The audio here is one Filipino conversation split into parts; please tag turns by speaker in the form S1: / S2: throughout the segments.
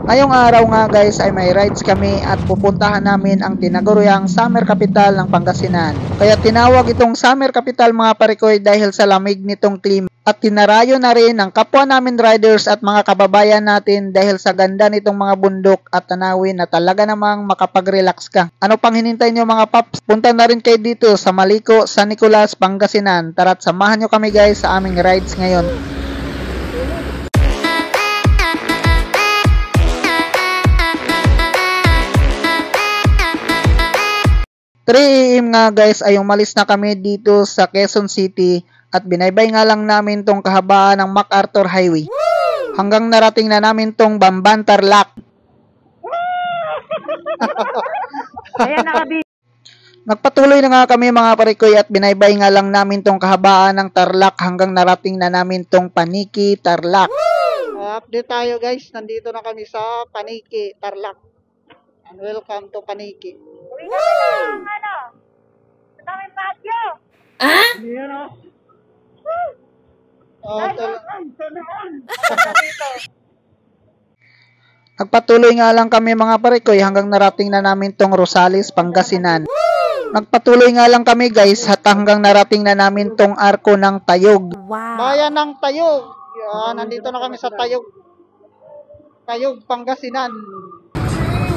S1: Ngayong araw nga guys ay may rides kami at pupuntahan namin ang tinaguriang Summer Capital ng Pangasinan. Kaya tinawag itong Summer Capital mga parikoy dahil sa lamig nitong klima. At tinarayo na rin ang kapwa namin riders at mga kababayan natin dahil sa ganda nitong mga bundok at tanawin na talaga namang makapag-relax ka. Ano pang hinintay nyo mga paps? Punta na rin kayo dito sa Maliko, San Nicolas, Pangasinan. Tara't samahan nyo kami guys sa aming rides ngayon. 3 AM nga guys ay umalis na kami dito sa Quezon City at binaybay nga lang namin tong kahabaan ng MacArthur Highway. Hanggang narating na namin tong Bamban Tarlac. Nagpatuloy na nga kami mga parikoy at binaybay nga lang namin tong kahabaan ng Tarlac hanggang narating na namin tong Paniki, Tarlac. Update tayo guys, nandito na kami sa Paniki, Tarlac. And welcome to Paniki.
S2: Uwi kami ng sa daming patio.
S1: Yan o. Nagpatuloy nga lang kami mga parikoy hanggang narating na namin tong Rosales, Pangasinan. Nagpatuloy nga lang kami guys at hanggang narating na namin tong Arko ng Tayog.
S3: Wow.
S1: Bayan ng Tayog. Yan, nandito na kami sa Tayog. Tayog, Pangasinan.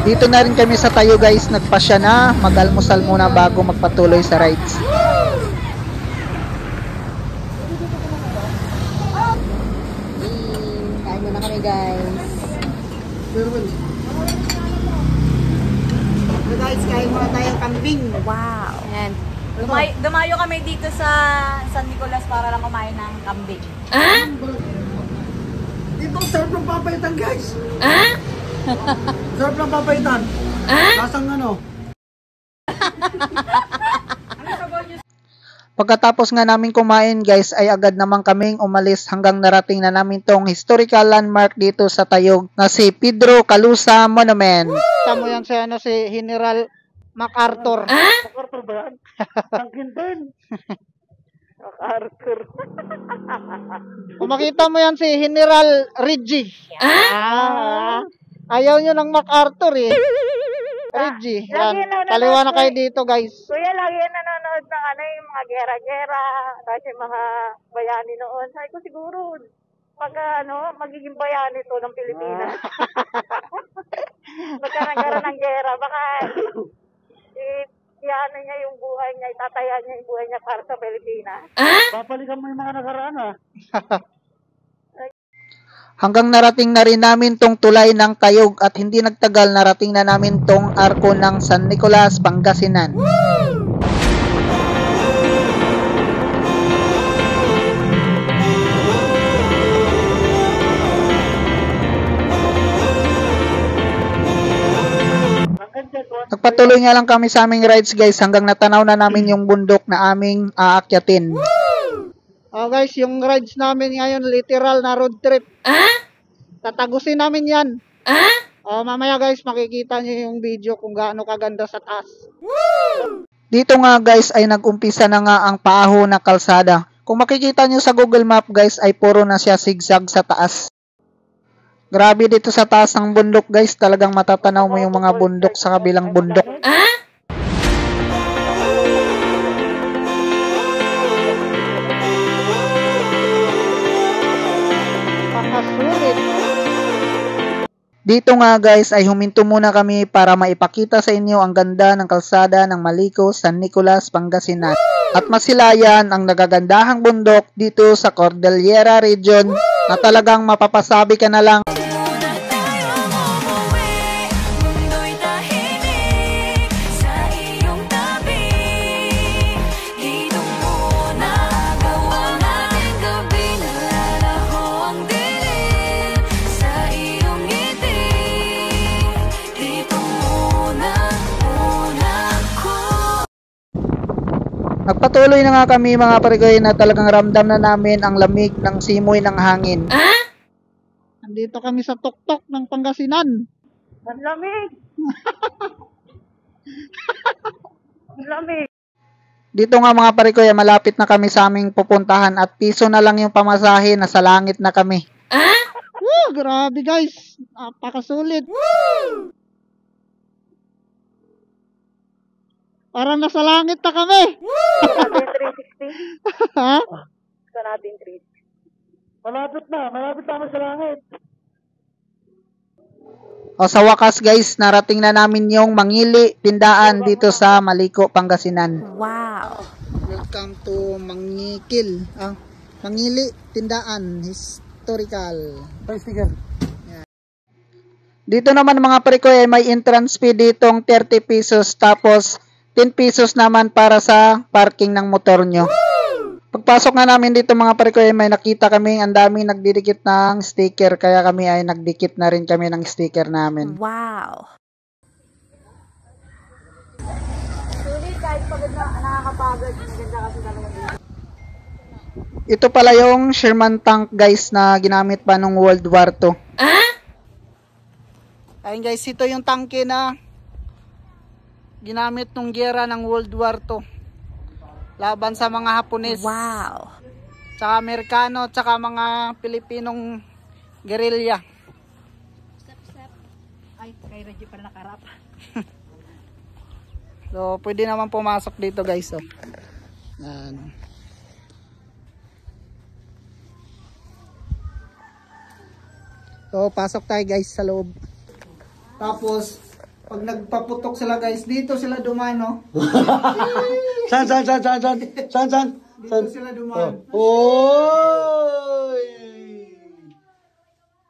S1: Dito na rin kami sa Tayog guys. Nagpasya na. Mag-almusal muna bago magpatuloy sa rides.
S3: Kain muna kami guys.
S1: So guys, kain muna tayong kambing.
S3: Wow.
S4: Ayan. Dumayo kami dito sa San Nicolas para lang kumain ng kambing.
S5: Dito, sarap ng papaitan guys. Sarap ng papaitan. Lasang ano?
S1: Pagkatapos nga namin kumain guys ay agad naman kaming umalis hanggang narating na namin tong historical landmark dito sa Tayog na si Pedro Calusa Monument. Tamo yan si, si General MacArthur.
S5: MacArthur ba yan? Tangkin din. MacArthur.
S1: Kung makita mo yan si General Reggie. Ayaw nyo ng MacArthur eh. Reggie. Yan. Kaliwa na kayo dito guys.
S2: Kuya, lagi yan nanonood ng yung mga gera-gera, tapos yung mga bayani noon. Sabi ko siguro, pag magiging bayani to ng Pilipinas. Magkaroon ng gera, baka iano niya yung buhay niya, itataya niya yung buhay niya para sa Pilipinas.
S5: Papalikan mo yung mga nakaraan
S1: Hanggang narating na rin namin tong tulay ng Tayog at hindi nagtagal narating na namin tong Arko ng San Nicolas, Pangasinan. Nagpatuloy nga lang kami sa aming rides guys hanggang natanaw na namin yung bundok na aming aakyatin. Guys, yung rides namin ngayon literal na road trip. Tatagusin namin yan. Mamaya guys, makikita nyo yung video kung gaano kaganda sa taas. Dito nga guys ay nag-umpisa na nga ang paaho na kalsada. Kung makikita nyo sa Google Map guys ay puro na siya zigzag sa taas. Grabe dito sa taas ng bundok guys, talagang matatanaw mo yung mga bundok sa kabilang bundok. Dito nga guys ay huminto muna kami para maipakita sa inyo ang ganda ng kalsada ng Maliko, San Nicolas, Pangasinan. At masilayan ang nagagandahang bundok dito sa Cordillera Region na talagang mapapasabi ka na lang. Nagpatuloy na nga kami mga parikoy na talagang ramdam na namin ang lamig ng simoy ng hangin. Nandito kami sa tuktok ng Pangasinan.
S2: Ang lamig! Ang lamig!
S1: Dito nga mga parikoy, malapit na kami sa aming pupuntahan at piso na lang yung pamasahe, nasa langit na kami. Woo, grabe guys. Napakasulit. Parang nasa langit na kami.
S2: Gusto natin 360.
S1: Ha?
S2: Gusto natin 360.
S5: Malapit na sa langit.
S1: O sa wakas guys, narating na namin yung Mangili Tindaan dito sa Maliko, Pangasinan.
S3: Wow.
S1: Welcome to Mangikil. Mangili Tindaan Historical.
S5: Sticker.
S1: Dito naman mga pare ko ay may entrance fee ditong 30 pesos tapos 10 pesos naman para sa parking ng motor nyo. Pagpasok na namin dito mga pare ko ay may nakita kami ang daming nagdidikit ng sticker kaya kami ay nagdikit na rin kami ng sticker namin.
S3: Wow.
S4: Sulit kahit pagod na nakakapagod. Maganda kasi talaga dito.
S1: Ito pala yung Sherman tank guys na ginamit pa nung World War II. Ayun guys, ito yung tangke na ginamit nung giyera ng World War II. Laban sa mga Hapones.
S3: Wow.
S1: Tsaka Amerikano, tsaka mga Pilipinong guerrilla.
S4: Ay, kay Reggie pala nakarap.
S1: So, pwede naman pumasok dito guys. Oh. Yan. So, pasok tayo guys sa loob. Tapos, pag nagpaputok sila guys, dito sila dumano.
S5: Saan?
S1: Dito sila dumaan.
S5: Oy!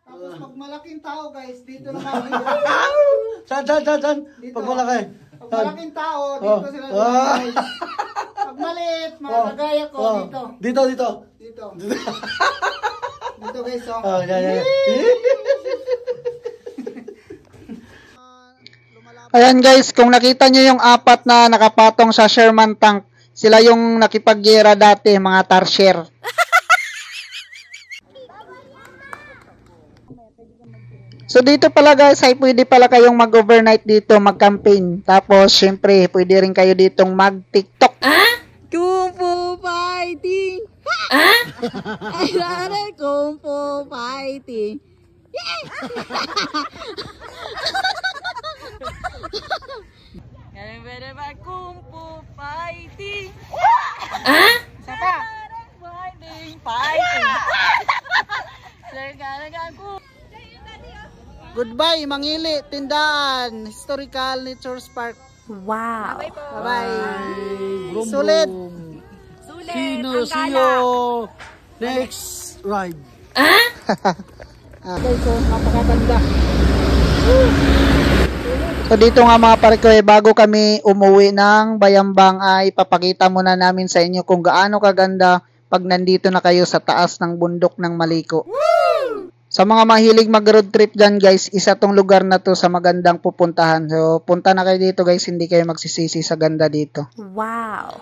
S1: Tapos pag malaking tao guys, dito naman.
S5: Saan?
S1: Dito.
S5: Pag malaki.
S1: Pag malaking tao, dito sila dumaan guys. Pag maliit, mga kagaya ko, dito.
S5: Dito.
S1: Dito. Dito guys, oh.
S5: Oh, yan.
S1: Ayan guys, kung nakita nyo yung apat na nakapatong sa Sherman tank, sila yung nakipaggera dati, mga Tarsier. So dito pala guys, ay pwede pala kayong mag-overnight dito, mag-campaign. Tapos syempre, pwede rin kayo ditong mag-TikTok.
S3: Kung Fu Fighting! Ay, rare, Kung Fu Fighting!
S4: Ganun ba naman Kung Fu Fighting?
S1: Isa pa.
S4: Fighting!
S1: Goodbye, Mangili, Tindaan, Historical Nature Park.
S3: Wow.
S1: Bye-bye. Sulit.
S4: Sulit!
S5: See you next ride.
S1: Okay, so napakaganda. So dito nga mga pare ko, bago kami umuwi ng Bayambang ay papakita muna namin sa inyo kung gaano kaganda pag nandito na kayo sa taas ng bundok ng Maliko. Sa mga mahilig mag road trip dyan guys, isa tong lugar na to sa magandang pupuntahan. So punta na kayo dito guys, hindi kayo magsisisi sa ganda dito.
S3: Wow.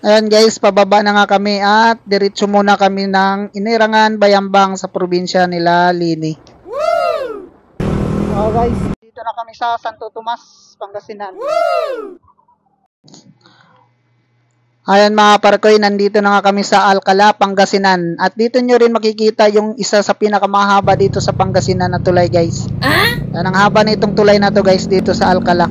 S1: Ayan guys, pababa na nga kami at diretso muna kami ng Inirangan, Bayambang sa probinsya nila Lini. Oh guys, dito na kami sa Santo Tomas, Pangasinan. Ayan mga parkoy, nandito na nga kami sa Alcala, Pangasinan. At dito nyo rin makikita yung isa sa pinakamahaba dito sa Pangasinan na tulay guys. Yan ang haba nitong tulay na to guys dito sa Alcala.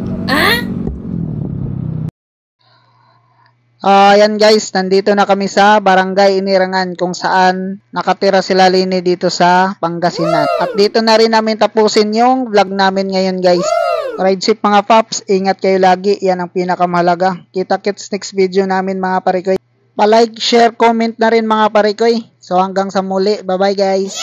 S1: Ayan guys, nandito na kami sa Barangay Inirangan kung saan nakatira sila Lini dito sa Pangasinan. At dito na rin namin tapusin yung vlog namin ngayon guys. Ride safe mga paps, ingat kayo lagi, yan ang pinakamahalaga. Kita-kits next video namin mga parikoy. Pa-like, share, comment na rin mga parikoy. So hanggang sa muli, bye bye guys.